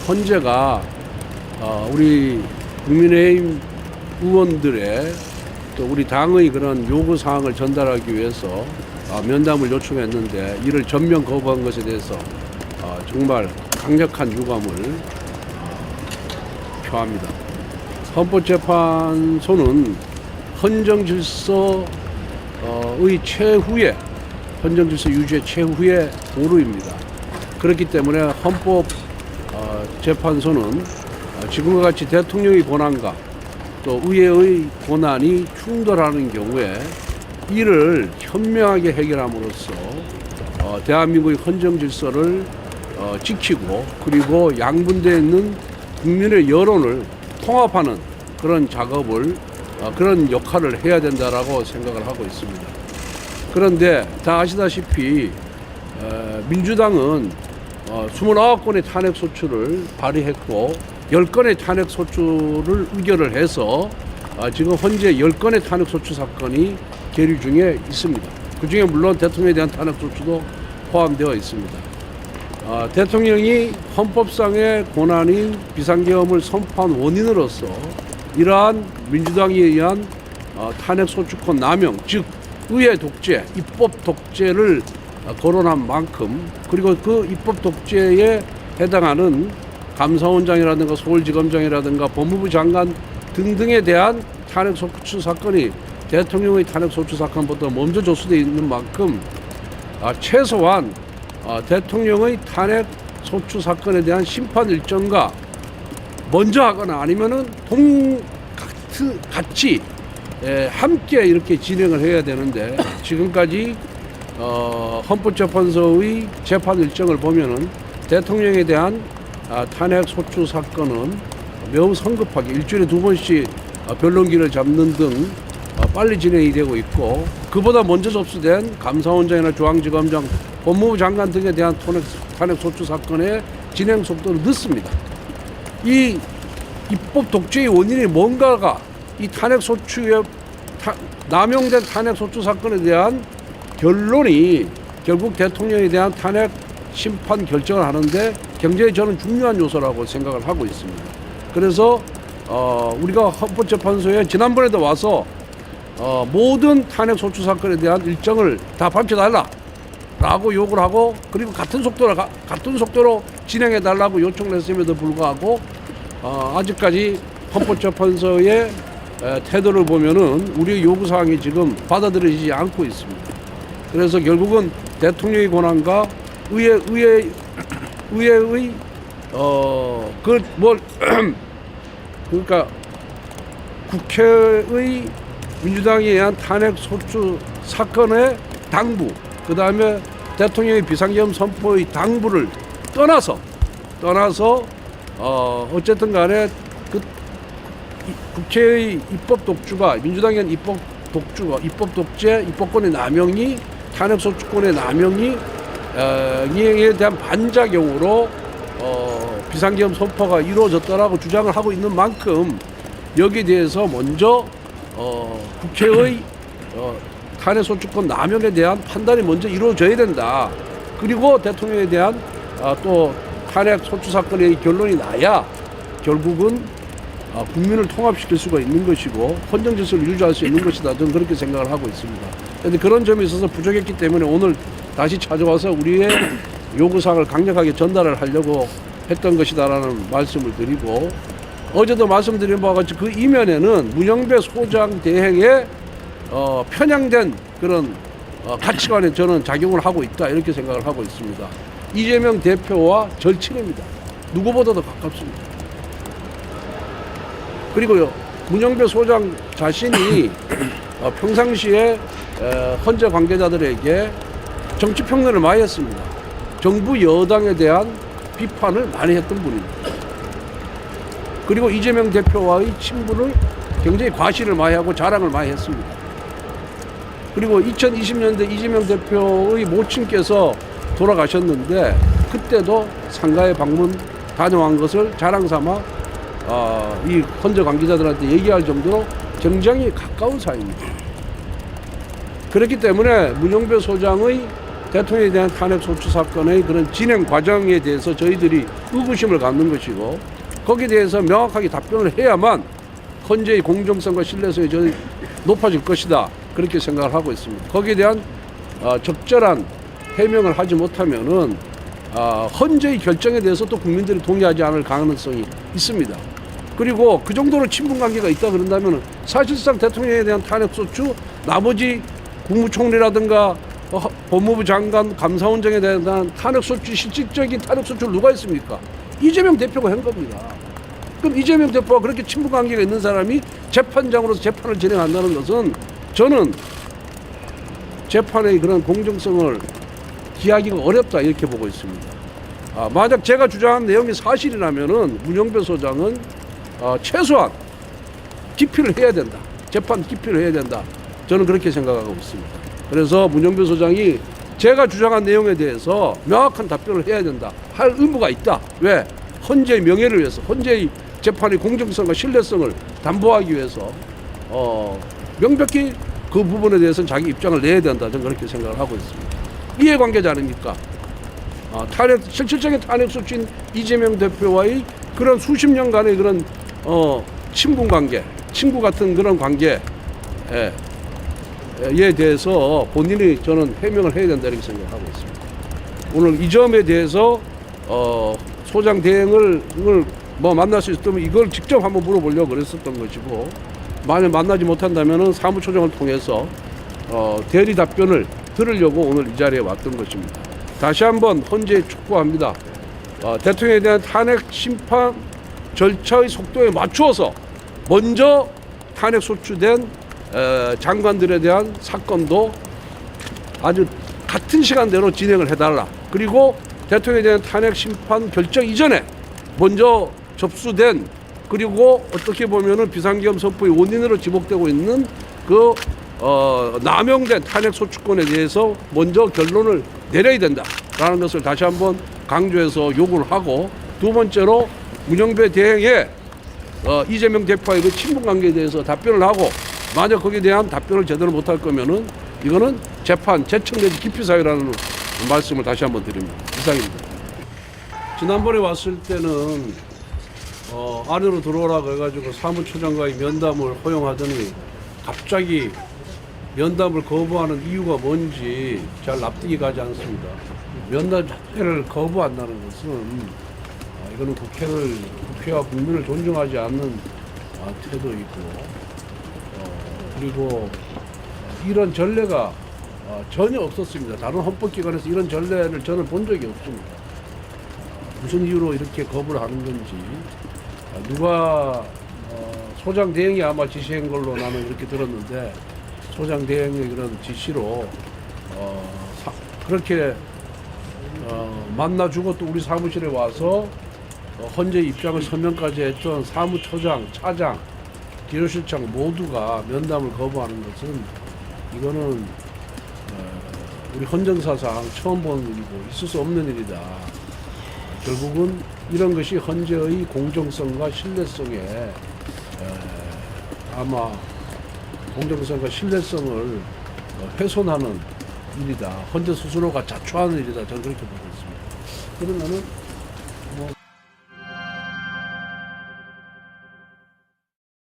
헌재가 우리 국민의힘 의원들의 또 우리 당의 그런 요구 사항을 전달하기 위해서 면담을 요청했는데 이를 전면 거부한 것에 대해서 정말 강력한 유감을 표합니다. 헌법재판소는 헌정질서의 최후의 헌정질서 유지의 최후의 보루입니다. 그렇기 때문에 헌법재판소는 지금과 같이 대통령의 권한과 또 의회의 권한이 충돌하는 경우에 이를 현명하게 해결함으로써 대한민국의 헌정질서를 지키고 그리고 양분되어 있는 국민의 여론을 통합하는 그런 작업을 그런 역할을 해야 된다라고 생각을 하고 있습니다. 그런데 다 아시다시피 민주당은 29건의 탄핵소추를 발의했고 10건의 탄핵소추를 의결을 해서 지금 현재 10건의 탄핵소추 사건이 계류 중에 있습니다. 그 중에 물론 대통령에 대한 탄핵소추도 포함되어 있습니다. 대통령이 헌법상의 권한인 비상계엄을 선포한 원인으로서 이러한 민주당에 의한 탄핵소추권 남용, 즉 의회 독재, 입법 독재를 거론한 만큼 그리고 그 입법 독재에 해당하는 감사원장이라든가 서울지검장이라든가 법무부 장관 등등에 대한 탄핵소추 사건이 대통령의 탄핵소추 사건보다 먼저 접수되어 있는 만큼 최소한 대통령의 탄핵소추 사건에 대한 심판 일정과 먼저 하거나 아니면은 같이 함께 이렇게 진행을 해야 되는데 지금까지 헌법재판소의 재판 일정을 보면은 대통령에 대한 탄핵소추 사건은 매우 성급하게 일주일에 2번씩 변론기를 잡는 등 빨리 진행이 되고 있고 그보다 먼저 접수된 감사원장이나 중앙지검장, 법무부 장관 등에 대한 탄핵소추 사건의 진행 속도는 늦습니다. 이 입법 독재의 원인이 뭔가가 이 탄핵소추에 남용된 탄핵소추 사건에 대한 결론이 결국 대통령에 대한 탄핵 심판 결정을 하는데 굉장히 저는 중요한 요소라고 생각을 하고 있습니다. 그래서 우리가 헌법재판소에 지난번에도 와서 모든 탄핵소추 사건에 대한 일정을 다 밝혀달라라고 요구를 하고 그리고 같은 속도로 진행해달라고 요청을 했음에도 불구하고 아직까지 헌법재판소의 태도를 보면은 우리의 요구사항이 지금 받아들여지지 않고 있습니다. 그래서 결국은 대통령의 권한과 의회의 그러니까 국회의 민주당에 의한 탄핵소추 사건의 당부, 그 다음에 대통령의 비상계엄 선포의 당부를 떠나서 어쨌든 간에 그 국회의 입법 독주가 민주당에 의한 입법 독재, 입법권의 남용이 탄핵소추권의 남용이 에 대한 반작용으로 비상계엄 선포가 이루어졌다라고 주장을 하고 있는 만큼 여기에 대해서 먼저 국회의 탄핵소추권 남용에 대한 판단이 먼저 이루어져야 된다. 그리고 대통령에 대한 또 탄핵소추 사건의 결론이 나야 결국은 국민을 통합시킬 수가 있는 것이고 헌정질서를 유지할 수 있는 것이다. 저는 그렇게 생각을 하고 있습니다. 그런데 그런 점에 있어서 부족했기 때문에 오늘 다시 찾아와서 우리의 요구사항을 강력하게 전달을 하려고 했던 것이다라는 말씀을 드리고 어제도 말씀드린 바와 같이 그 이면에는 문영배 소장 대행에 편향된 그런 가치관에 저는 작용을 하고 있다 이렇게 생각을 하고 있습니다. 이재명 대표와 절친입니다. 누구보다도 가깝습니다. 그리고요 문영배 소장 자신이 평상시에 헌재 관계자들에게 정치평론을 많이 했습니다. 정부 여당에 대한 비판을 많이 했던 분입니다. 그리고 이재명 대표와의 친분을 굉장히 과시를 많이 하고 자랑을 많이 했습니다. 그리고 2020년대 이재명 대표의 모친께서 돌아가셨는데 그때도 상가에 방문 다녀온 것을 자랑삼아 이 헌재 관계자들한테 얘기할 정도로 굉장히 가까운 사이입니다. 그렇기 때문에 문영배 소장의 대통령에 대한 탄핵 소추 사건의 그런 진행 과정에 대해서 저희들이 의구심을 갖는 것이고 거기에 대해서 명확하게 답변을 해야만 헌재의 공정성과 신뢰성이 저희 높아질 것이다. 그렇게 생각을 하고 있습니다. 거기에 대한 적절한 해명을 하지 못하면은 헌재의 결정에 대해서 또 국민들이 동의하지 않을 가능성이 있습니다. 그리고 그 정도로 친분 관계가 있다 그런다면 사실상 대통령에 대한 탄핵 소추 나머지 국무총리라든가 법무부 장관 감사원장에 대한 탄핵 소추 실질적인 탄핵 소추를 누가 했습니까? 이재명 대표가 한 겁니다. 그럼 이재명 대표와 그렇게 친분 관계가 있는 사람이 재판장으로서 재판을 진행한다는 것은 저는 재판의 그런 공정성을 기하기가 어렵다 이렇게 보고 있습니다. 만약 제가 주장한 내용이 사실이라면은 문영배 소장은 최소한 기피를 해야 된다. 재판 기피를 해야 된다. 저는 그렇게 생각하고 있습니다. 그래서 문영배 소장이 제가 주장한 내용에 대해서 명확한 답변을 해야 된다. 할 의무가 있다. 왜? 헌재의 명예를 위해서, 헌재의 재판의 공정성과 신뢰성을 담보하기 위해서 명백히 그 부분에 대해서는 자기 입장을 내야 된다. 저는 그렇게 생각을 하고 있습니다. 이해관계자 아닙니까? 실질적인 탄핵 소추인 이재명 대표와의 그런 수십 년간의 그런 친분 관계, 친구 같은 그런 관계에 대해서 본인이 저는 해명을 해야 된다 이렇게 생각하고 있습니다. 오늘 이 점에 대해서 소장 대행을 만날 수 있다면 이걸 직접 한번 물어보려고 그랬었던 것이고 만약 만나지 못한다면은 사무처장을 통해서 대리 답변을 들으려고 오늘 이 자리에 왔던 것입니다. 다시 한번 헌재에 촉구합니다. 대통령에 대한 탄핵 심판 절차의 속도에 맞추어서 먼저 탄핵 소추된 장관들에 대한 사건도 아주 같은 시간대로 진행을 해달라. 그리고 대통령에 대한 탄핵 심판 결정 이전에 먼저 접수된 그리고 어떻게 보면은 비상계엄 선포의 원인으로 지목되고 있는 그 남용된 탄핵 소추권에 대해서 먼저 결론을 내려야 된다라는 것을 다시 한번 강조해서 요구를 하고 두 번째로 문영배 대행의 이재명 대표와의 그 친분 관계에 대해서 답변을 하고 만약 거기에 대한 답변을 제대로 못할 거면은 이거는 재판, 재청 내지 기피 사유라는 말씀을 다시 한번 드립니다. 이상입니다. 지난번에 왔을 때는 안으로 들어오라고 해가지고 사무처장과의 면담을 허용하더니 갑자기 면담을 거부하는 이유가 뭔지 잘 납득이 가지 않습니다. 면담 자체를 거부한다는 것은 이거는 국회와 국민을 존중하지 않는 태도이고 그리고 이런 전례가 전혀 없었습니다. 다른 헌법기관에서 이런 전례를 저는 본 적이 없습니다. 무슨 이유로 이렇게 거부를 하는 건지 누가 소장 대행이 아마 지시한 걸로 나는 이렇게 들었는데 소장 대행의 그런 지시로 그렇게 만나주고 또 우리 사무실에 와서 헌재 입장을 서명까지 했던 사무처장, 차장, 기조실장 모두가 면담을 거부하는 것은 이거는 우리 헌정사상 처음 보는 일이고 있을 수 없는 일이다. 결국은 이런 것이 헌재의 공정성과 신뢰성에 아마 공정성과 신뢰성을 훼손하는 일이다. 헌재 스스로가 자초하는 일이다. 저는 그렇게 보고 있습니다. 그러면은